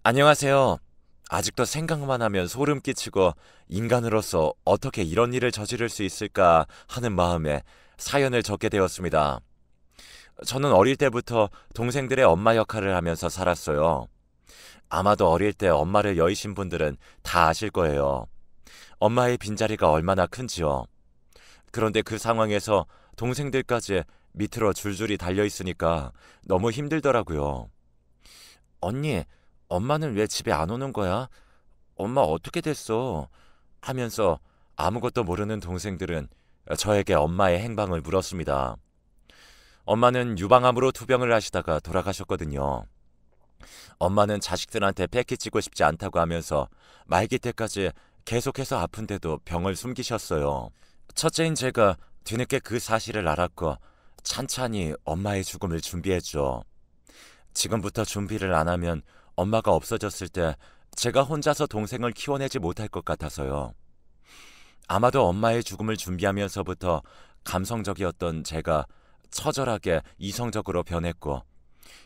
안녕하세요. 아직도 생각만 하면 소름 끼치고 인간으로서 어떻게 이런 일을 저지를 수 있을까 하는 마음에 사연을 적게 되었습니다. 저는 어릴 때부터 동생들의 엄마 역할을 하면서 살았어요. 아마도 어릴 때 엄마를 여의신 분들은 다 아실 거예요. 엄마의 빈자리가 얼마나 큰지요. 그런데 그 상황에서 동생들까지 밑으로 줄줄이 달려 있으니까 너무 힘들더라고요. 언니, 엄마는 왜 집에 안 오는 거야? 엄마 어떻게 됐어? 하면서 아무것도 모르는 동생들은 저에게 엄마의 행방을 물었습니다. 엄마는 유방암으로 투병을 하시다가 돌아가셨거든요. 엄마는 자식들한테 패기치고 싶지 않다고 하면서 말기 때까지 계속해서 아픈데도 병을 숨기셨어요. 첫째인 제가 뒤늦게 그 사실을 알았고 찬찬히 엄마의 죽음을 준비했죠. 지금부터 준비를 안 하면 엄마가 없어졌을 때 제가 혼자서 동생을 키워내지 못할 것 같아서요. 아마도 엄마의 죽음을 준비하면서부터 감성적이었던 제가 처절하게 이성적으로 변했고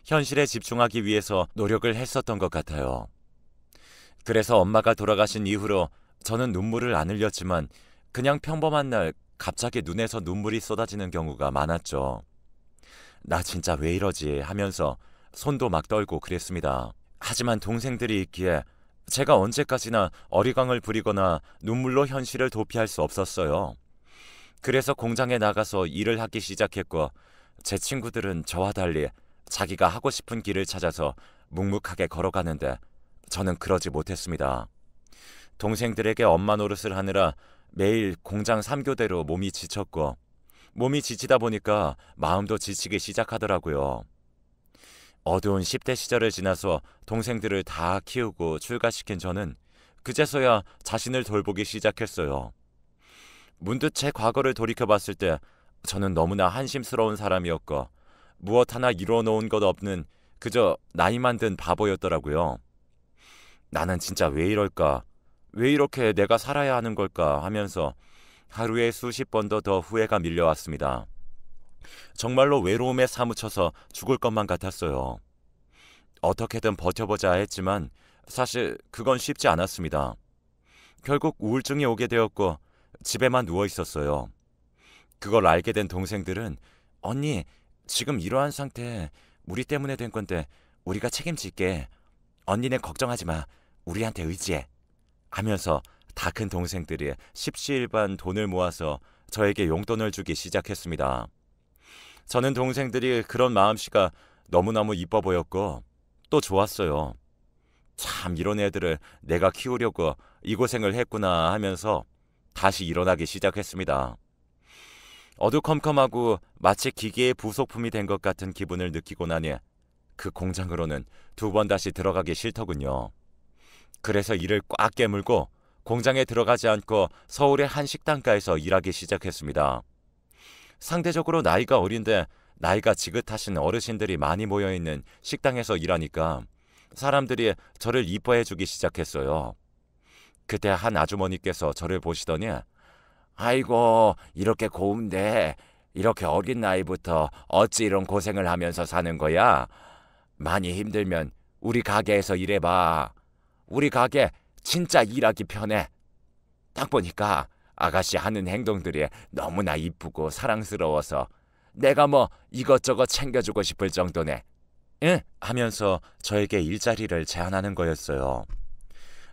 현실에 집중하기 위해서 노력을 했었던 것 같아요. 그래서 엄마가 돌아가신 이후로 저는 눈물을 안 흘렸지만 그냥 평범한 날 갑자기 눈에서 눈물이 쏟아지는 경우가 많았죠. 나 진짜 왜 이러지 하면서 손도 막 떨고 그랬습니다. 하지만 동생들이 있기에 제가 언제까지나 어리광을 부리거나 눈물로 현실을 도피할 수 없었어요. 그래서 공장에 나가서 일을 하기 시작했고 제 친구들은 저와 달리 자기가 하고 싶은 길을 찾아서 묵묵하게 걸어가는데 저는 그러지 못했습니다. 동생들에게 엄마 노릇을 하느라 매일 공장 3교대로 몸이 지쳤고 몸이 지치다 보니까 마음도 지치기 시작하더라고요. 어두운 10대 시절을 지나서 동생들을 다 키우고 출가시킨 저는 그제서야 자신을 돌보기 시작했어요. 문득 제 과거를 돌이켜봤을 때 저는 너무나 한심스러운 사람이었고 무엇 하나 이루어놓은 것 없는 그저 나이만 든 바보였더라고요. 나는 진짜 왜 이럴까? 왜 이렇게 내가 살아야 하는 걸까? 하면서 하루에 수십 번도 더 후회가 밀려왔습니다. 정말로 외로움에 사무쳐서 죽을 것만 같았어요. 어떻게든 버텨보자 했지만 사실 그건 쉽지 않았습니다. 결국 우울증이 오게 되었고 집에만 누워 있었어요. 그걸 알게 된 동생들은 언니, 지금 이러한 상태 우리 때문에 된 건데 우리가 책임질게. 언니는 걱정하지 마. 우리한테 의지해. 하면서 다 큰 동생들이 십시일반 돈을 모아서 저에게 용돈을 주기 시작했습니다. 저는 동생들이 그런 마음씨가 너무너무 이뻐 보였고 또 좋았어요. 참 이런 애들을 내가 키우려고 이 고생을 했구나 하면서 다시 일어나기 시작했습니다. 어두컴컴하고 마치 기계의 부속품이 된 것 같은 기분을 느끼고 나니 그 공장으로는 두 번 다시 들어가기 싫더군요. 그래서 이를 꽉 깨물고 공장에 들어가지 않고 서울의 한 식당가에서 일하기 시작했습니다. 상대적으로 나이가 어린데 나이가 지긋하신 어르신들이 많이 모여있는 식당에서 일하니까 사람들이 저를 이뻐해주기 시작했어요. 그때 한 아주머니께서 저를 보시더니 아이고 이렇게 고운데 이렇게 어린 나이부터 어찌 이런 고생을 하면서 사는 거야? 많이 힘들면 우리 가게에서 일해봐. 우리 가게 진짜 일하기 편해. 딱 보니까 아가씨 하는 행동들이 너무나 이쁘고 사랑스러워서 내가 뭐 이것저것 챙겨주고 싶을 정도네. 응? 하면서 저에게 일자리를 제안하는 거였어요.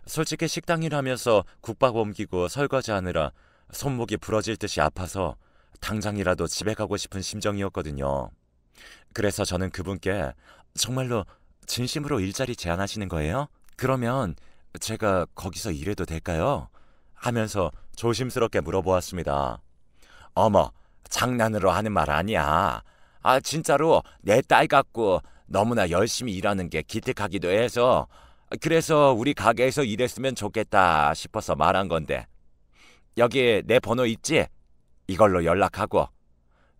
솔직히 식당 일하면서 국밥 옮기고 설거지하느라 손목이 부러질 듯이 아파서 당장이라도 집에 가고 싶은 심정이었거든요. 그래서 저는 그분께 정말로 진심으로 일자리 제안하시는 거예요? 그러면 제가 거기서 일해도 될까요? 하면서 조심스럽게 물어보았습니다. 어머, 장난으로 하는 말 아니야. 아, 진짜로 내 딸 같고 너무나 열심히 일하는 게 기특하기도 해서 그래서 우리 가게에서 일했으면 좋겠다 싶어서 말한 건데 여기 내 번호 있지? 이걸로 연락하고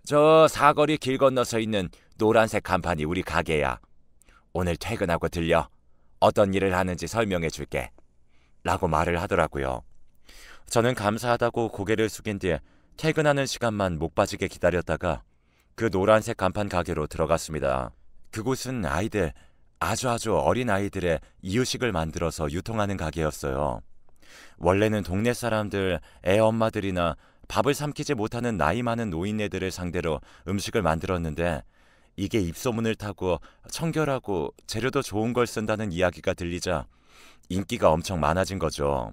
저 사거리 길 건너서 있는 노란색 간판이 우리 가게야. 오늘 퇴근하고 들려. 어떤 일을 하는지 설명해 줄게. 라고 말을 하더라고요. 저는 감사하다고 고개를 숙인 뒤에 퇴근하는 시간만 목 빠지게 기다렸다가 그 노란색 간판 가게로 들어갔습니다. 그곳은 아주 어린 아이들의 이유식을 만들어서 유통하는 가게였어요. 원래는 동네 사람들, 애 엄마들이나 밥을 삼키지 못하는 나이 많은 노인네들을 상대로 음식을 만들었는데 이게 입소문을 타고 청결하고 재료도 좋은 걸 쓴다는 이야기가 들리자 인기가 엄청 많아진 거죠.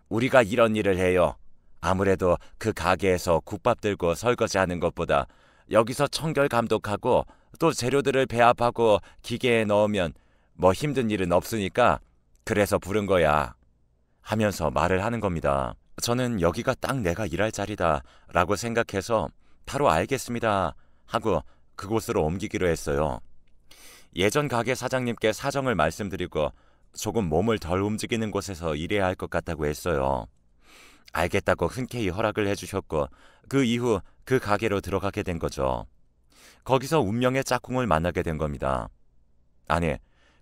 우리가 이런 일을 해요. 아무래도 그 가게에서 국밥 들고 설거지하는 것보다 여기서 청결 감독하고 또 재료들을 배합하고 기계에 넣으면 뭐 힘든 일은 없으니까 그래서 부른 거야. 하면서 말을 하는 겁니다. 저는 여기가 딱 내가 일할 자리다 라고 생각해서 바로 알겠습니다 하고 그곳으로 옮기기로 했어요. 예전 가게 사장님께 사정을 말씀드리고 조금 몸을 덜 움직이는 곳에서 일해야 할 것 같다고 했어요. 알겠다고 흔쾌히 허락을 해주셨고 그 이후 그 가게로 들어가게 된 거죠. 거기서 운명의 짝꿍을 만나게 된 겁니다. 아니,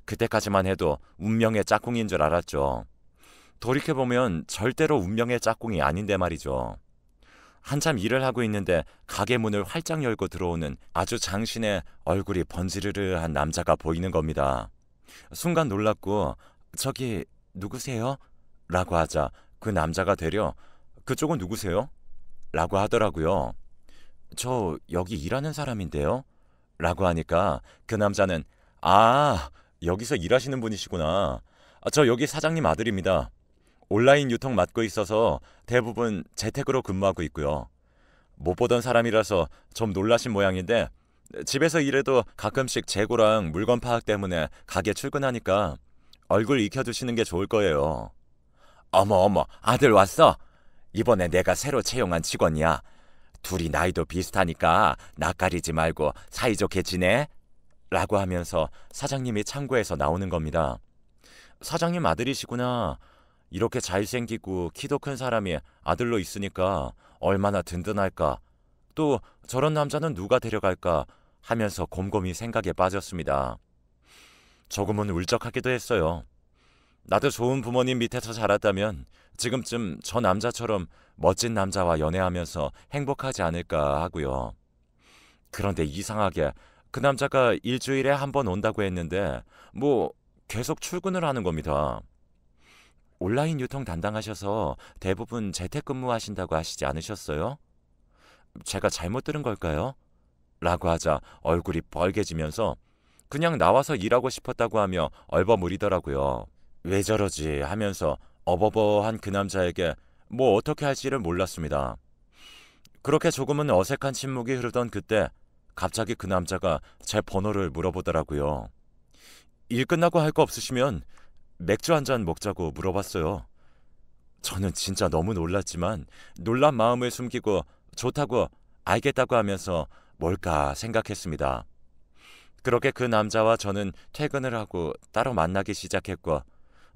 그때까지만 해도 운명의 짝꿍인 줄 알았죠. 돌이켜보면 절대로 운명의 짝꿍이 아닌데 말이죠. 한참 일을 하고 있는데 가게 문을 활짝 열고 들어오는 아주 장신의 얼굴이 번지르르한 남자가 보이는 겁니다. 순간 놀랐고 저기 누구세요? 라고 하자 그 남자가 되려 그쪽은 누구세요? 라고 하더라고요. 저 여기 일하는 사람인데요? 라고 하니까 그 남자는 여기서 일하시는 분이시구나. 저 여기 사장님 아들입니다. 온라인 유통 맡고 있어서 대부분 재택으로 근무하고 있고요. 못 보던 사람이라서 좀 놀라신 모양인데 집에서 일해도 가끔씩 재고랑 물건 파악 때문에 가게 출근하니까 얼굴 익혀두시는 게 좋을 거예요. 어머, 아들 왔어? 이번에 내가 새로 채용한 직원이야. 둘이 나이도 비슷하니까 낯가리지 말고 사이좋게 지내? 라고 하면서 사장님이 창고에서 나오는 겁니다. 사장님 아들이시구나. 이렇게 잘생기고 키도 큰 사람이 아들로 있으니까 얼마나 든든할까. 또 저런 남자는 누가 데려갈까 하면서 곰곰이 생각에 빠졌습니다. 조금은 울적하기도 했어요. 나도 좋은 부모님 밑에서 자랐다면 지금쯤 저 남자처럼 멋진 남자와 연애하면서 행복하지 않을까 하고요. 그런데 이상하게 그 남자가 일주일에 한 번 온다고 했는데 뭐 계속 출근을 하는 겁니다. 온라인 유통 담당하셔서 대부분 재택근무하신다고 하시지 않으셨어요? 제가 잘못 들은 걸까요? 라고 하자 얼굴이 빨개지면서 그냥 나와서 일하고 싶었다고 하며 얼버무리더라고요. 왜 저러지 하면서 어버버한 그 남자에게 뭐 어떻게 할지를 몰랐습니다. 그렇게 조금은 어색한 침묵이 흐르던 그때 갑자기 그 남자가 제 번호를 물어보더라고요. 일 끝나고 할 거 없으시면 맥주 한 잔 먹자고 물어봤어요. 저는 진짜 너무 놀랐지만 놀란 마음을 숨기고 좋다고 알겠다고 하면서 뭘까 생각했습니다. 그렇게 그 남자와 저는 퇴근을 하고 따로 만나기 시작했고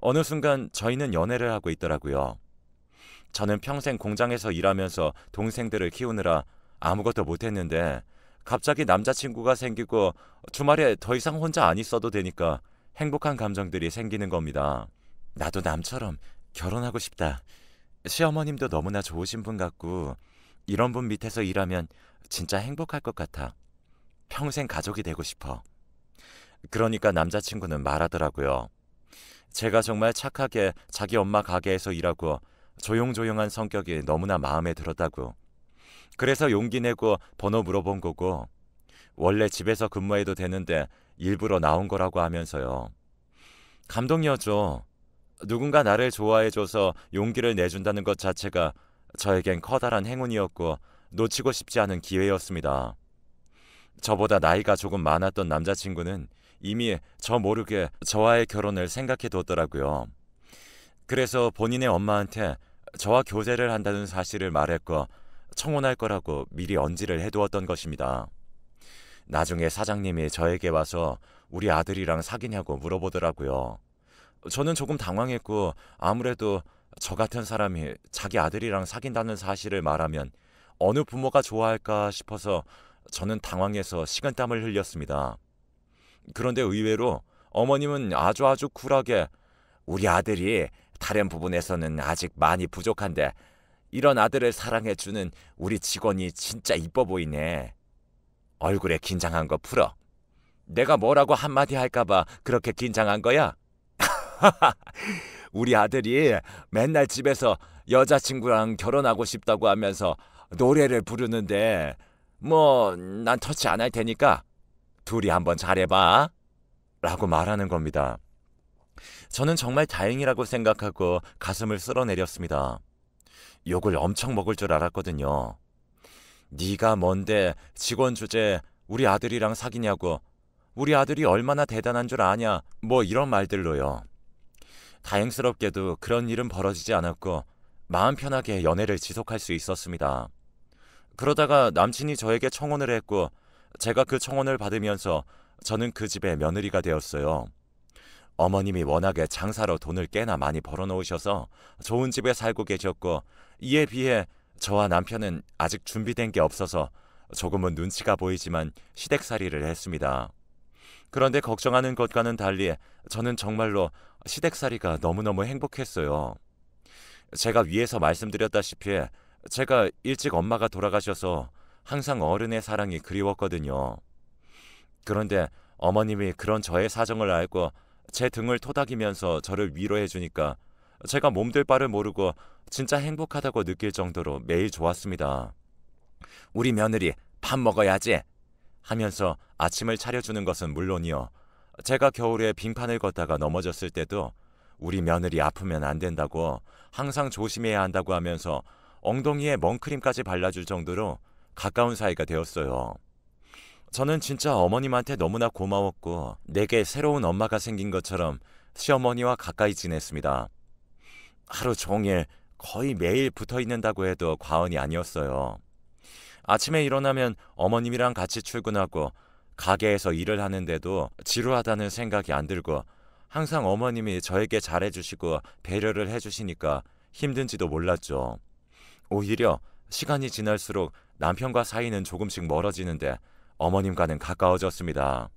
어느 순간 저희는 연애를 하고 있더라고요. 저는 평생 공장에서 일하면서 동생들을 키우느라 아무것도 못했는데 갑자기 남자친구가 생기고 주말에 더 이상 혼자 안 있어도 되니까 행복한 감정들이 생기는 겁니다. 나도 남처럼 결혼하고 싶다. 시어머님도 너무나 좋으신 분 같고 이런 분 밑에서 일하면 진짜 행복할 것 같아. 평생 가족이 되고 싶어. 그러니까 남자친구는 말하더라고요. 제가 정말 착하게 자기 엄마 가게에서 일하고 조용조용한 성격이 너무나 마음에 들었다고. 그래서 용기 내고 번호 물어본 거고 원래 집에서 근무해도 되는데 일부러 나온 거라고 하면서요. 감동이었죠. 누군가 나를 좋아해줘서 용기를 내준다는 것 자체가 저에겐 커다란 행운이었고 놓치고 싶지 않은 기회였습니다. 저보다 나이가 조금 많았던 남자친구는 이미 저 모르게 저와의 결혼을 생각해 뒀더라고요. 그래서 본인의 엄마한테 저와 교제를 한다는 사실을 말했고 청혼할 거라고 미리 언지를 해두었던 것입니다. 나중에 사장님이 저에게 와서 우리 아들이랑 사귀냐고 물어보더라고요. 저는 조금 당황했고 아무래도 저 같은 사람이 자기 아들이랑 사귄다는 사실을 말하면 어느 부모가 좋아할까 싶어서 저는 당황해서 식은땀을 흘렸습니다. 그런데 의외로 어머님은 아주 쿨하게 우리 아들이 다른 부분에서는 아직 많이 부족한데 이런 아들을 사랑해주는 우리 직원이 진짜 이뻐 보이네. 얼굴에 긴장한 거 풀어. 내가 뭐라고 한마디 할까봐 그렇게 긴장한 거야? 우리 아들이 맨날 집에서 여자친구랑 결혼하고 싶다고 하면서 노래를 부르는데 뭐 난 터치 안 할 테니까 둘이 한번 잘해봐 라고 말하는 겁니다. 저는 정말 다행이라고 생각하고 가슴을 쓸어내렸습니다. 욕을 엄청 먹을 줄 알았거든요. 네가 뭔데 직원 주제에 우리 아들이랑 사귀냐고, 우리 아들이 얼마나 대단한 줄 아냐, 뭐 이런 말들로요. 다행스럽게도 그런 일은 벌어지지 않았고 마음 편하게 연애를 지속할 수 있었습니다. 그러다가 남친이 저에게 청혼을 했고 제가 그 청혼을 받으면서 저는 그 집의 며느리가 되었어요. 어머님이 워낙에 장사로 돈을 꽤나 많이 벌어놓으셔서 좋은 집에 살고 계셨고 이에 비해 저와 남편은 아직 준비된 게 없어서 조금은 눈치가 보이지만 시댁살이를 했습니다. 그런데 걱정하는 것과는 달리 저는 정말로 시댁살이가 너무너무 행복했어요. 제가 위에서 말씀드렸다시피 제가 일찍 엄마가 돌아가셔서 항상 어른의 사랑이 그리웠거든요. 그런데 어머님이 그런 저의 사정을 알고 제 등을 토닥이면서 저를 위로해 주니까 제가 몸둘 바를 모르고 진짜 행복하다고 느낄 정도로 매일 좋았습니다. 우리 며느리 밥 먹어야지 하면서 아침을 차려주는 것은 물론이요. 제가 겨울에 빙판을 걷다가 넘어졌을 때도 우리 며느리 아프면 안 된다고 항상 조심해야 한다고 하면서 엉덩이에 먼크림까지 발라줄 정도로 가까운 사이가 되었어요. 저는 진짜 어머님한테 너무나 고마웠고 내게 새로운 엄마가 생긴 것처럼 시어머니와 가까이 지냈습니다. 하루 종일 거의 매일 붙어 있는다고 해도 과언이 아니었어요. 아침에 일어나면 어머님이랑 같이 출근하고 가게에서 일을 하는데도 지루하다는 생각이 안 들고 항상 어머님이 저에게 잘해주시고 배려를 해주시니까 힘든지도 몰랐죠. 오히려 시간이 지날수록 남편과 사이는 조금씩 멀어지는데 어머님과는 가까워졌습니다.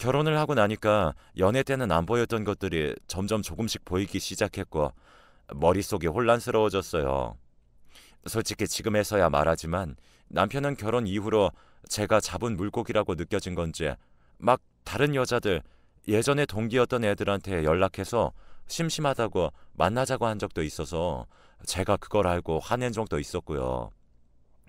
결혼을 하고 나니까 연애 때는 안 보였던 것들이 점점 조금씩 보이기 시작했고 머릿속이 혼란스러워졌어요. 솔직히 지금에서야 말하지만 남편은 결혼 이후로 제가 잡은 물고기라고 느껴진 건지 막 다른 여자들, 예전에 동기였던 애들한테 연락해서 심심하다고 만나자고 한 적도 있어서 제가 그걸 알고 화낸 적도 있었고요.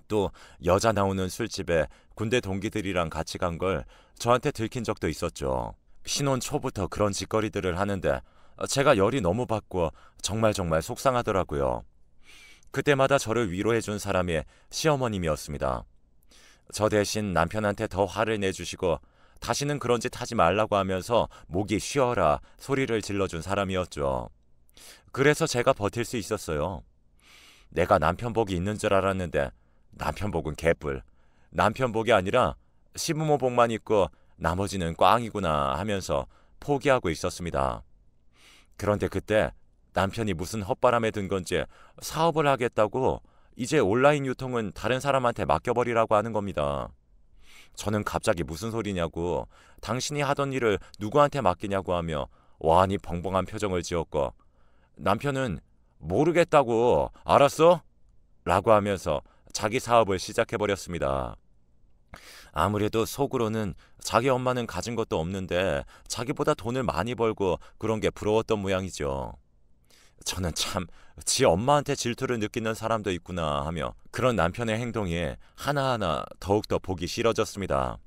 또 여자 나오는 술집에 군대 동기들이랑 같이 간 걸 저한테 들킨 적도 있었죠. 신혼 초부터 그런 짓거리들을 하는데 제가 열이 너무 받고 정말 속상하더라고요. 그때마다 저를 위로해준 사람이 시어머님이었습니다. 저 대신 남편한테 더 화를 내주시고 다시는 그런 짓 하지 말라고 하면서 목이 쉬어라 소리를 질러준 사람이었죠. 그래서 제가 버틸 수 있었어요. 내가 남편 복이 있는 줄 알았는데 남편 복은 개뿔. 남편 복이 아니라 시부모 복만 있고 나머지는 꽝이구나 하면서 포기하고 있었습니다. 그런데 그때 남편이 무슨 헛바람에 든 건지 사업을 하겠다고 이제 온라인 유통은 다른 사람한테 맡겨버리라고 하는 겁니다. 저는 갑자기 무슨 소리냐고 당신이 하던 일을 누구한테 맡기냐고 하며 완히 벙벙한 표정을 지었고 남편은 모르겠다고 알았어? 라고 하면서 자기 사업을 시작해버렸습니다. 아무래도 속으로는 자기 엄마는 가진 것도 없는데 자기보다 돈을 많이 벌고 그런 게 부러웠던 모양이죠. 저는 참 지 엄마한테 질투를 느끼는 사람도 있구나 하며 그런 남편의 행동에 하나하나 더욱더 보기 싫어졌습니다.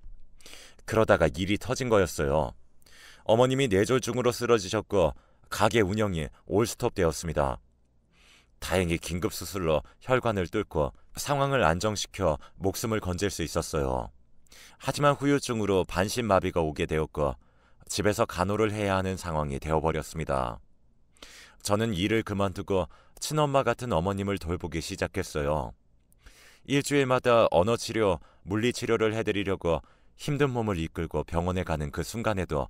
그러다가 일이 터진 거였어요. 어머님이 뇌졸중으로 쓰러지셨고 가게 운영이 올스톱 되었습니다. 다행히 긴급수술로 혈관을 뚫고 상황을 안정시켜 목숨을 건질 수 있었어요. 하지만 후유증으로 반신마비가 오게 되었고 집에서 간호를 해야 하는 상황이 되어버렸습니다. 저는 일을 그만두고 친엄마 같은 어머님을 돌보기 시작했어요. 일주일마다 언어치료, 물리치료를 해드리려고 힘든 몸을 이끌고 병원에 가는 그 순간에도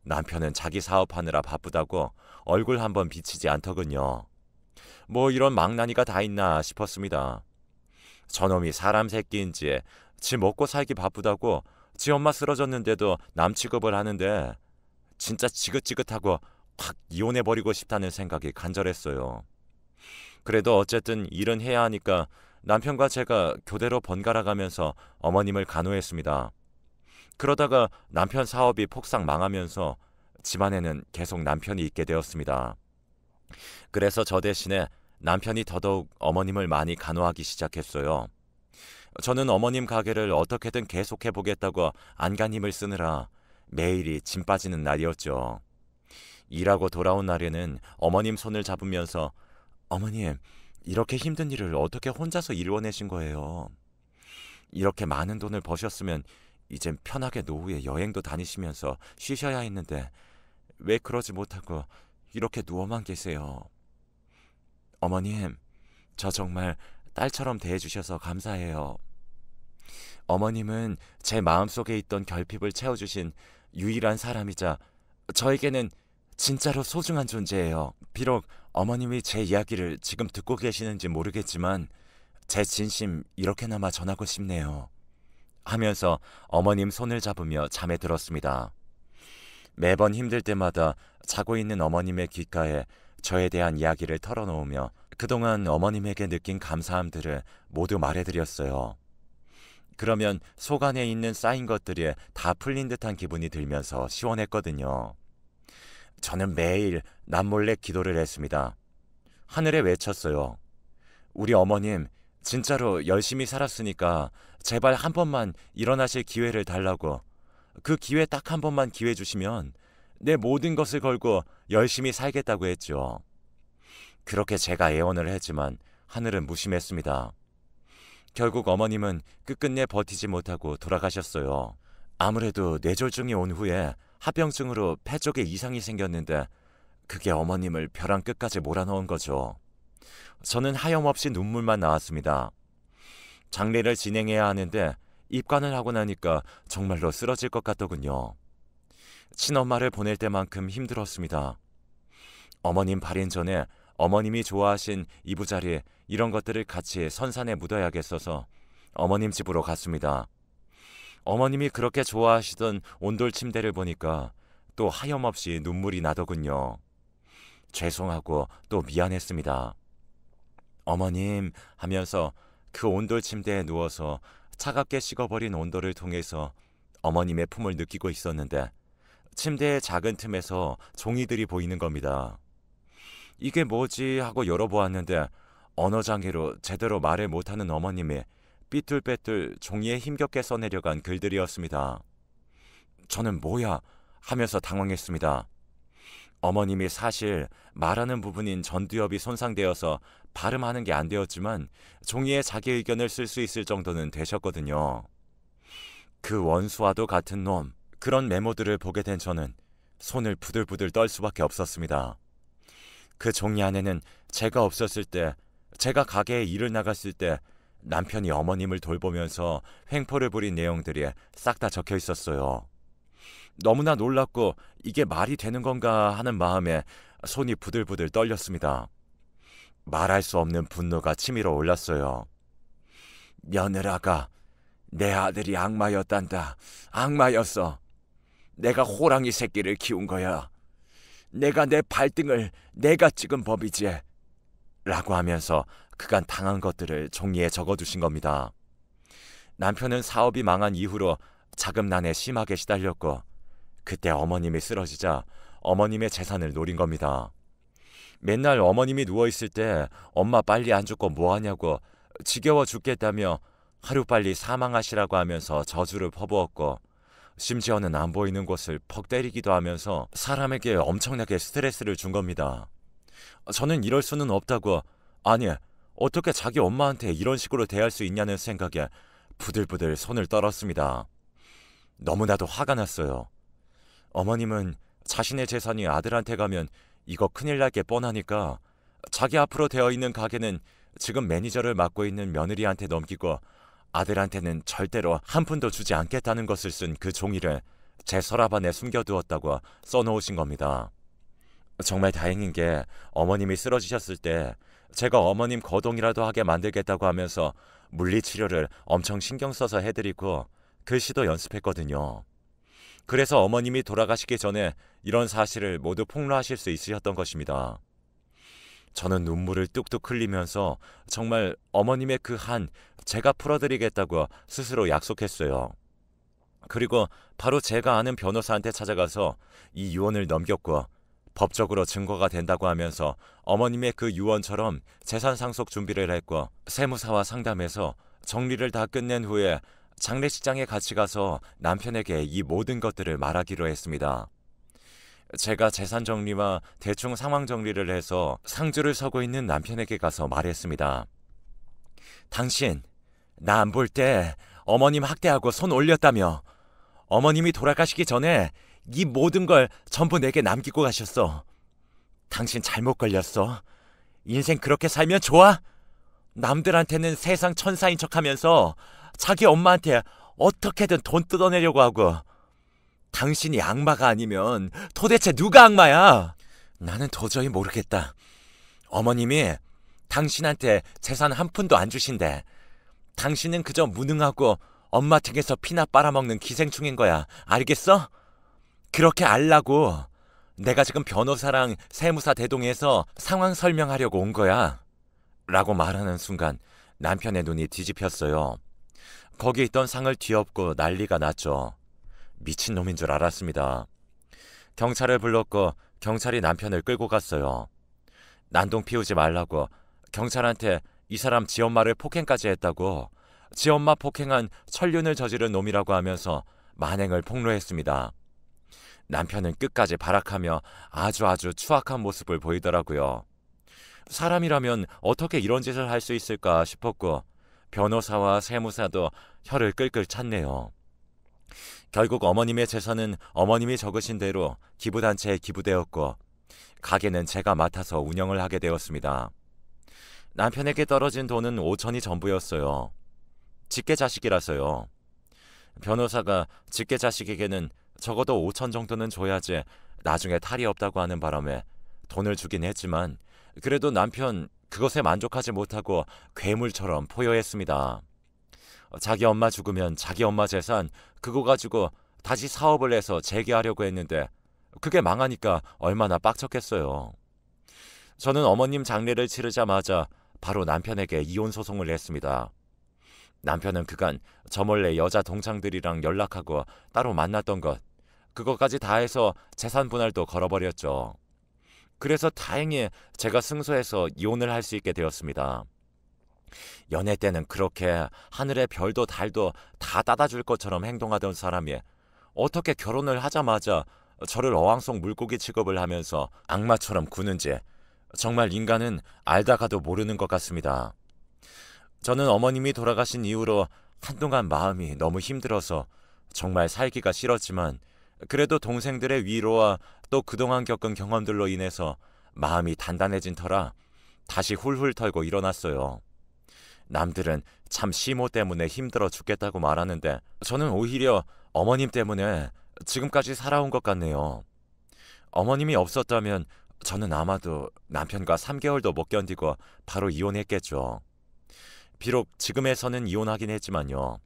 남편은 자기 사업하느라 바쁘다고 얼굴 한번 비치지 않더군요. 뭐 이런 망나니가 다 있나 싶었습니다. 저놈이 사람 새끼인지 지 먹고 살기 바쁘다고 지 엄마 쓰러졌는데도 남 취급을 하는데 진짜 지긋지긋하고 확 이혼해버리고 싶다는 생각이 간절했어요. 그래도 어쨌든 일은 해야 하니까 남편과 제가 교대로 번갈아 가면서 어머님을 간호했습니다. 그러다가 남편 사업이 폭삭 망하면서 집안에는 계속 남편이 있게 되었습니다. 그래서 저 대신에 남편이 더더욱 어머님을 많이 간호하기 시작했어요. 저는 어머님 가게를 어떻게든 계속해 보겠다고 안간힘을 쓰느라 매일이 짐 빠지는 날이었죠. 일하고 돌아온 날에는 어머님 손을 잡으면서 어머님, 이렇게 힘든 일을 어떻게 혼자서 이뤄내신 거예요? 이렇게 많은 돈을 버셨으면 이젠 편하게 노후에 여행도 다니시면서 쉬셔야 했는데 왜 그러지 못하고 이렇게 누워만 계세요? 어머님, 저 정말 딸처럼 대해주셔서 감사해요. 어머님은 제 마음속에 있던 결핍을 채워주신 유일한 사람이자 저에게는 진짜로 소중한 존재예요. 비록 어머님이 제 이야기를 지금 듣고 계시는지 모르겠지만 제 진심 이렇게나마 전하고 싶네요. 하면서 어머님 손을 잡으며 잠에 들었습니다. 매번 힘들 때마다 자고 있는 어머님의 귓가에 저에 대한 이야기를 털어놓으며 그동안 어머님에게 느낀 감사함들을 모두 말해드렸어요. 그러면 속 안에 있는 쌓인 것들이 다 풀린 듯한 기분이 들면서 시원했거든요. 저는 매일 남몰래 기도를 했습니다. 하늘에 외쳤어요. 우리 어머님 진짜로 열심히 살았으니까 제발 한 번만 일어나실 기회를 달라고. 그 기회 딱 한 번만 기회 주시면 내 모든 것을 걸고 열심히 살겠다고 했죠. 그렇게 제가 애원을 했지만 하늘은 무심했습니다. 결국 어머님은 끝끝내 버티지 못하고 돌아가셨어요. 아무래도 뇌졸중이 온 후에 합병증으로 폐 쪽에 이상이 생겼는데 그게 어머님을 벼랑 끝까지 몰아넣은 거죠. 저는 하염없이 눈물만 나왔습니다. 장례를 진행해야 하는데 입관을 하고 나니까 정말로 쓰러질 것 같더군요. 친엄마를 보낼 때만큼 힘들었습니다. 어머님 발인 전에 어머님이 좋아하신 이부자리 이런 것들을 같이 선산에 묻어야겠어서 어머님 집으로 갔습니다. 어머님이 그렇게 좋아하시던 온돌 침대를 보니까 또 하염없이 눈물이 나더군요. 죄송하고 또 미안했습니다. 어머님 하면서 그 온돌 침대에 누워서 차갑게 식어버린 온돌을 통해서 어머님의 품을 느끼고 있었는데 침대의 작은 틈에서 종이들이 보이는 겁니다. 이게 뭐지 하고 열어보았는데 언어장애로 제대로 말을 못하는 어머님이 삐뚤빼뚤 종이에 힘겹게 써내려간 글들이었습니다. 저는 뭐야 하면서 당황했습니다. 어머님이 사실 말하는 부분인 전두엽이 손상되어서 발음하는 게 안 되었지만 종이에 자기 의견을 쓸 수 있을 정도는 되셨거든요. 그 원수와도 같은 놈, 그런 메모들을 보게 된 저는 손을 부들부들 떨 수밖에 없었습니다. 그 종이 안에는 제가 없었을 때, 제가 가게에 일을 나갔을 때 남편이 어머님을 돌보면서 횡포를 부린 내용들이 싹 다 적혀 있었어요. 너무나 놀랍고 이게 말이 되는 건가 하는 마음에 손이 부들부들 떨렸습니다. 말할 수 없는 분노가 치밀어 올랐어요. 며느라가 내 아들이 악마였단다. 악마였어. 내가 호랑이 새끼를 키운 거야. 내가 내 발등을 내가 찍은 법이지. 라고 하면서 그간 당한 것들을 종이에 적어두신 겁니다. 남편은 사업이 망한 이후로 자금난에 심하게 시달렸고 그때 어머님이 쓰러지자 어머님의 재산을 노린 겁니다. 맨날 어머님이 누워있을 때 엄마 빨리 안 죽고 뭐하냐고 지겨워 죽겠다며 하루빨리 사망하시라고 하면서 저주를 퍼부었고 심지어는 안 보이는 곳을 퍽 때리기도 하면서 사람에게 엄청나게 스트레스를 준 겁니다. 저는 이럴 수는 없다고, 아니 어떻게 자기 엄마한테 이런 식으로 대할 수 있냐는 생각에 부들부들 손을 떨었습니다. 너무나도 화가 났어요. 어머님은 자신의 재산이 아들한테 가면 이거 큰일 날 게 뻔하니까 자기 앞으로 되어 있는 가게는 지금 매니저를 맡고 있는 며느리한테 넘기고 아들한테는 절대로 한 푼도 주지 않겠다는 것을 쓴 그 종이를 제 서랍 안에 숨겨두었다고 써놓으신 겁니다. 정말 다행인 게 어머님이 쓰러지셨을 때 제가 어머님 거동이라도 하게 만들겠다고 하면서 물리치료를 엄청 신경 써서 해드리고 글씨도 연습했거든요. 그래서 어머님이 돌아가시기 전에 이런 사실을 모두 폭로하실 수 있으셨던 것입니다. 저는 눈물을 뚝뚝 흘리면서 정말 어머님의 그 한 제가 풀어드리겠다고 스스로 약속했어요. 그리고 바로 제가 아는 변호사한테 찾아가서 이 유언을 넘겼고 법적으로 증거가 된다고 하면서 어머님의 그 유언처럼 재산 상속 준비를 했고 세무사와 상담해서 정리를 다 끝낸 후에 장례식장에 같이 가서 남편에게 이 모든 것들을 말하기로 했습니다. 제가 재산 정리와 대충 상황 정리를 해서 상주를 서고 있는 남편에게 가서 말했습니다. 당신, 나 안 볼 때 어머님 학대하고 손 올렸다며. 어머님이 돌아가시기 전에 이 모든 걸 전부 내게 남기고 가셨어. 당신 잘못 걸렸어. 인생 그렇게 살면 좋아? 남들한테는 세상 천사인 척하면서 자기 엄마한테 어떻게든 돈 뜯어내려고 하고. 당신이 악마가 아니면 도대체 누가 악마야? 나는 도저히 모르겠다. 어머님이 당신한테 재산 한 푼도 안 주신대. 당신은 그저 무능하고 엄마 등에서 피나 빨아먹는 기생충인 거야. 알겠어? 그렇게 알라고 내가 지금 변호사랑 세무사 대동해서 상황 설명하려고 온 거야. 라고 말하는 순간 남편의 눈이 뒤집혔어요. 거기 있던 상을 뒤엎고 난리가 났죠. 미친놈인 줄 알았습니다. 경찰을 불렀고 경찰이 남편을 끌고 갔어요. 난동 피우지 말라고 경찰한테 이 사람 지 엄마를 폭행까지 했다고 지 엄마 폭행한 천륜을 저지른 놈이라고 하면서 만행을 폭로했습니다. 남편은 끝까지 발악하며 아주 추악한 모습을 보이더라고요. 사람이라면 어떻게 이런 짓을 할 수 있을까 싶었고 변호사와 세무사도 혀를 끌끌 찼네요. 결국 어머님의 재산은 어머님이 적으신 대로 기부단체에 기부되었고 가게는 제가 맡아서 운영을 하게 되었습니다. 남편에게 떨어진 돈은 5천이 전부였어요. 직계자식이라서요. 변호사가 직계자식에게는 적어도 5천 정도는 줘야지 나중에 탈이 없다고 하는 바람에 돈을 주긴 했지만 그래도 남편 그것에 만족하지 못하고 괴물처럼 포효했습니다. 자기 엄마 죽으면 자기 엄마 재산 그거 가지고 다시 사업을 해서 재개하려고 했는데 그게 망하니까 얼마나 빡쳤겠어요. 저는 어머님 장례를 치르자마자 바로 남편에게 이혼 소송을 했습니다. 남편은 그간 저 몰래 여자 동창들이랑 연락하고 따로 만났던 것 그것까지 다 해서 재산 분할도 걸어버렸죠. 그래서 다행히 제가 승소해서 이혼을 할 수 있게 되었습니다. 연애 때는 그렇게 하늘의 별도 달도 다 따다 줄 것처럼 행동하던 사람이 어떻게 결혼을 하자마자 저를 어항속 물고기 취급을 하면서 악마처럼 구는지 정말 인간은 알다가도 모르는 것 같습니다. 저는 어머님이 돌아가신 이후로 한동안 마음이 너무 힘들어서 정말 살기가 싫었지만 그래도 동생들의 위로와 또 그동안 겪은 경험들로 인해서 마음이 단단해진 터라 다시 훌훌 털고 일어났어요. 남들은 참 시모 때문에 힘들어 죽겠다고 말하는데 저는 오히려 어머님 때문에 지금까지 살아온 것 같네요. 어머님이 없었다면 저는 아마도 남편과 3개월도 못 견디고 바로 이혼했겠죠. 비록 지금에서는 이혼하긴 했지만요.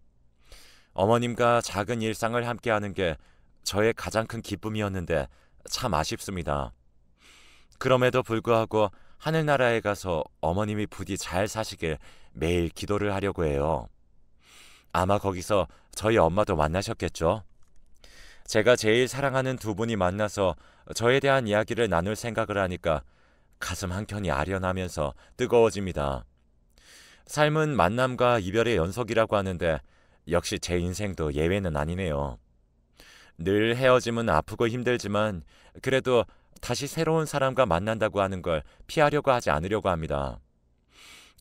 어머님과 작은 일상을 함께하는 게 저의 가장 큰 기쁨이었는데 참 아쉽습니다. 그럼에도 불구하고 하늘나라에 가서 어머님이 부디 잘 사시길 매일 기도를 하려고 해요. 아마 거기서 저희 엄마도 만나셨겠죠? 제가 제일 사랑하는 두 분이 만나서 저에 대한 이야기를 나눌 생각을 하니까 가슴 한켠이 아련하면서 뜨거워집니다. 삶은 만남과 이별의 연속이라고 하는데 역시 제 인생도 예외는 아니네요. 늘 헤어짐은 아프고 힘들지만 그래도 다시 새로운 사람과 만난다고 하는 걸 피하려고 하지 않으려고 합니다.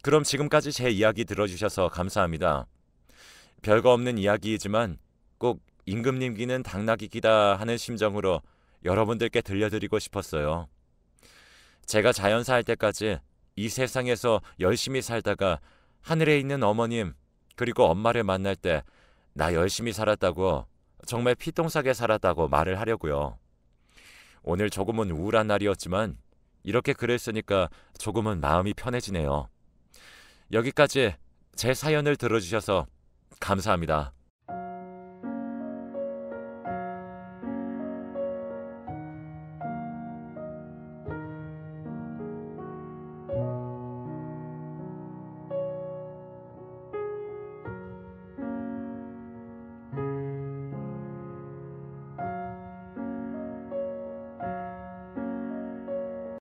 그럼 지금까지 제 이야기 들어주셔서 감사합니다. 별거 없는 이야기이지만 꼭 임금님 귀는 당나귀 귀다 하는 심정으로 여러분들께 들려드리고 싶었어요. 제가 자연사 할 때까지 이 세상에서 열심히 살다가 하늘에 있는 어머님 그리고 엄마를 만날 때 나 열심히 살았다고 정말 피똥싸게 살았다고 말을 하려고요. 오늘 조금은 우울한 날이었지만 이렇게 글을 쓰니까 조금은 마음이 편해지네요. 여기까지 제 사연을 들어주셔서 감사합니다.